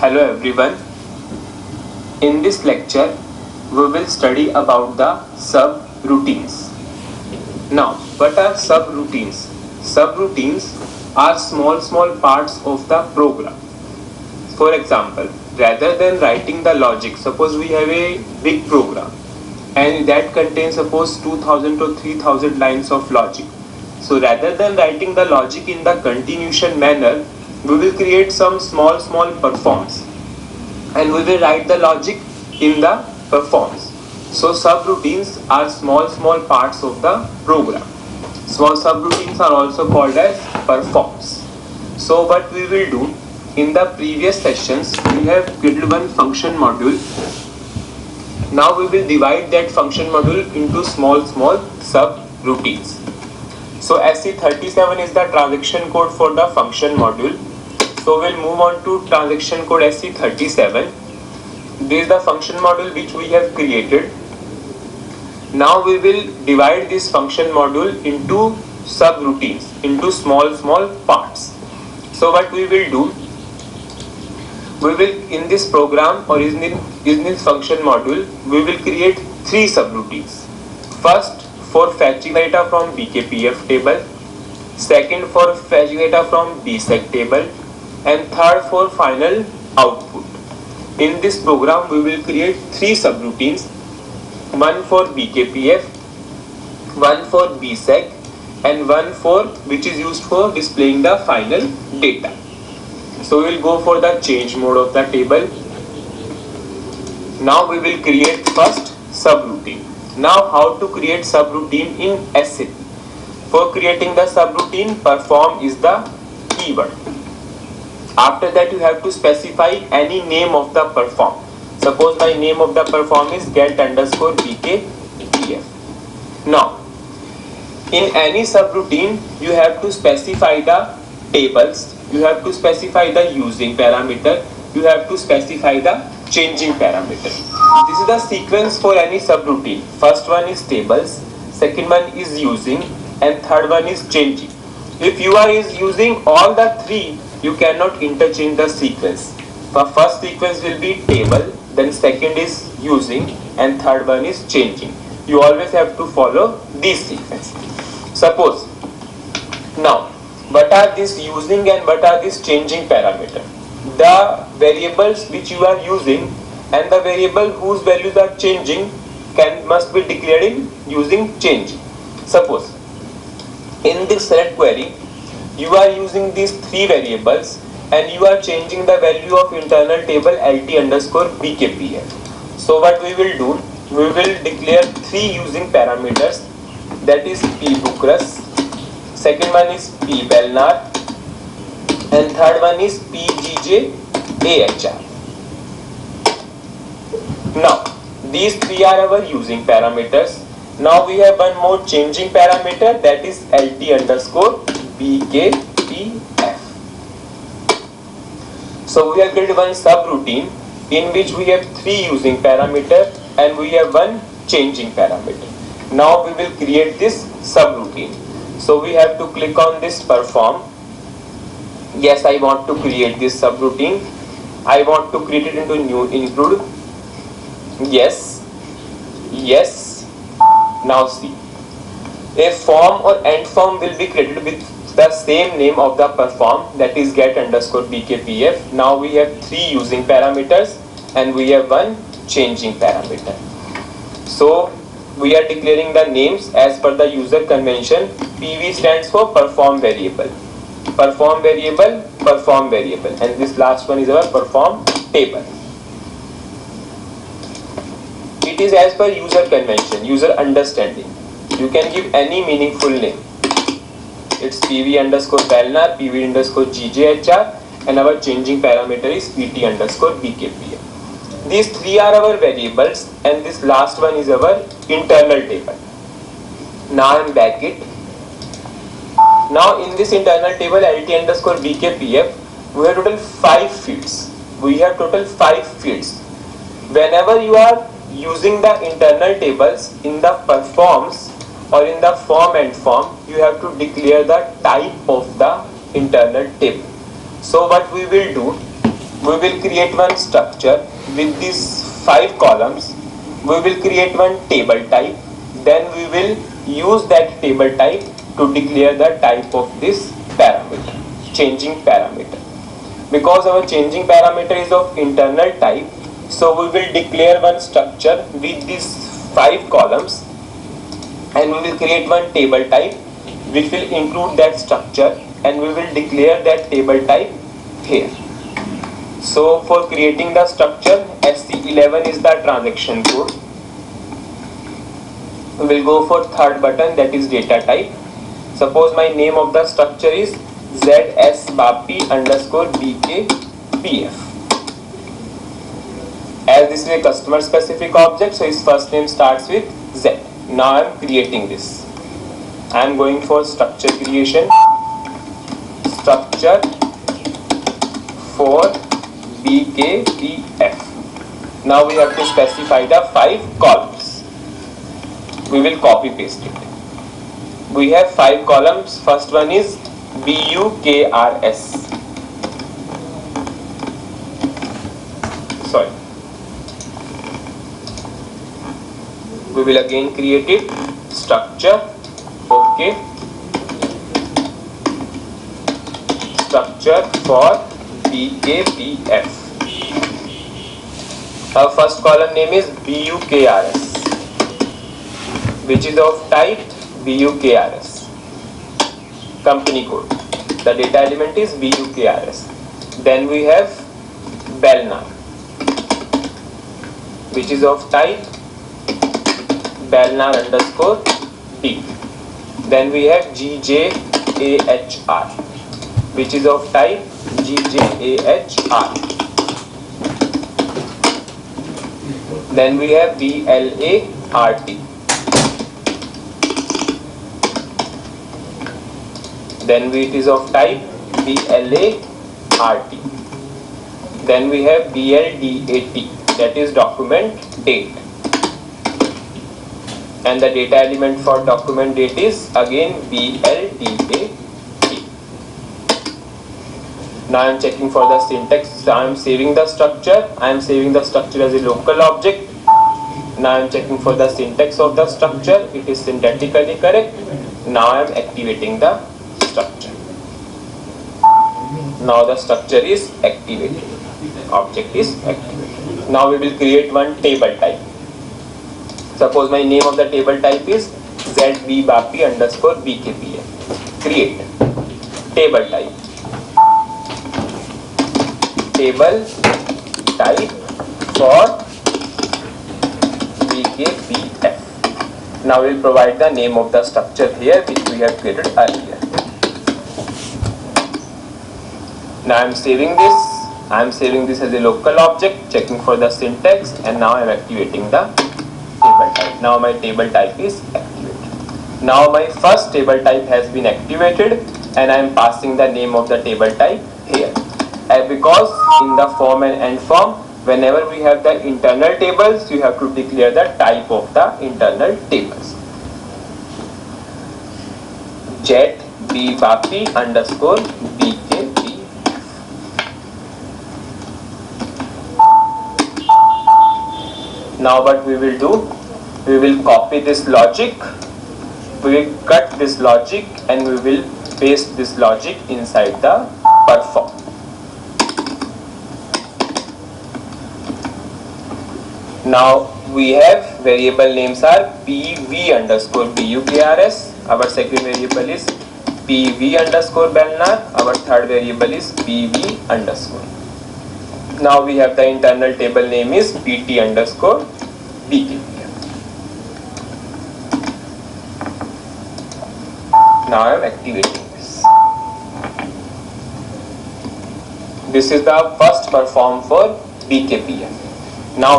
Hello everyone. In this lecture, we will study about the subroutines. Now, what are subroutines? Subroutines are small parts of the program. For example, rather than writing the logic, suppose we have a big program and that contains suppose 2000 to 3000 lines of logic. So rather than writing the logic in the continuation manner, we will create some small performs and we will write the logic in the performs. So subroutines are small parts of the program. Small subroutines are also called as performs. So what we will do, in the previous sessions we have created one function module. Now we will divide that function module into small subroutines. So SC37 is the transaction code for the function module. So we'll move on to transaction code SC37. This is the function module which we have created. Now we will divide this function module into subroutines, into small parts. So what we will do, we will in this program or in this function module, we will create three subroutines. First, for fetching data from BKPF table, second for fetching data from BSEC table, and third for final output. In this program we will create three subroutines, one for BKPF, one for BSEC, and one for which is used for displaying the final data. So we will go for the change mode of the table. Now we will create first subroutine. Now how to create subroutine in SAP? For creating the subroutine, perform is the keyword. After that you have to specify any name of the perform. Suppose my name of the perform is get_bkpf. Now in any subroutine you have to specify the tables, you have to specify the using parameter, you have to specify the changing parameter. This is the sequence for any subroutine. First one is tables, second one is using, and third one is changing. If you are using all the three, you cannot interchange the sequence. The first sequence will be table, then second is using, and third one is changing. You always have to follow this sequence. Suppose now what are this using and what are this changing parameter? The variables which you are using and the variable whose values are changing must be declared in using changing. Suppose in this select query you are using these three variables and you are changing the value of internal table LT_BKPF. So what we will do, we will declare three using parameters, that is pbookrush, second one is pbelnar, and third one is pgjahr. Now these three are our using parameters. Now we have one more changing parameter, that is LT_BKPF. So we have created one subroutine in which we have three using parameter and we have one changing parameter. Now we will create this subroutine. So we have to click on this perform. Yes, I want to create this subroutine. I want to create it into new include. Yes. Now see, a form or end form will be created with the same name of the perform, that is get_bkpf. Now we have three using parameters and we have one changing parameter. So we are declaring the names as per the user convention. PV stands for perform variable, and this last one is our perform table. It is as per user convention, user understanding. You can give any meaningful name. It's PV_belnar, PV_GJHR, and our changing parameter is PT_BKPF. These three are our variables and this last one is our internal table. Now I am back it. Now in this internal table LT_BKPF, we have total 5 fields. Whenever you are using the internal tables in the performs or in the form and form, you have to declare the type of the internal table. So what we will do, we will create one structure with these 5 columns. We will create one table type. Then we will use that table type to declare the type of this parameter, changing parameter. Because our changing parameter is of internal type, so we will declare one structure with these 5 columns, and we will create one table type which will include that structure, and we will declare that table type here. So for creating the structure, SC11 is the transaction code. We will go for third button, that is data type. Suppose my name of the structure is ZSBAP_BKPF. As this is a customer specific object, so his first name starts with Z. Now I am creating this. I am going for structure creation. Structure for BKPF. Now we have to specify the 5 columns. We will copy paste it. We have 5 columns. First one is BUKRS. Sorry. We will again create it. Structure. Okay. Structure for BKPF. Our first column name is BUKRS, which is of type BUKRS. Company code. The data element is BUKRS. Then we have Belnar, which is of type Belnar_B. Then we have GJAHR, which is of type GJAHR. Then we have BLART. Then it is of type BLART. Then we have BLDAT, that is document date. And the data element for document date is again BLDAT. Now I am checking for the syntax. I am saving the structure. I am saving the structure as a local object. Now I am checking for the syntax of the structure. It is syntactically correct. Now I am activating the structure. Now the structure is activated. Object is activated. Now we will create one table type. Suppose my name of the table type is ZBBAP_BKPF. Create table type. Table type for BKPF. Now we will provide the name of the structure here, which we have created earlier. Now I am saving this. I am saving this as a local object, checking for the syntax, and now I am activating the table type. Now my table type is activated. Now my first table type has been activated, and I am passing the name of the table type here. Because in the form and end form, whenever we have the internal tables, you have to declare the type of the internal tables. ZBBAP_BKP. Now what we will do, we will copy this logic, we will cut this logic, and we will paste this logic inside the perform. Now we have variable names are PV_BUKRS. Our second variable is PV_Belnar. Our third variable is PV_. Now we have the internal table name is PT_BKPF. Now I am activating this. This is the first perform for BKPF. Now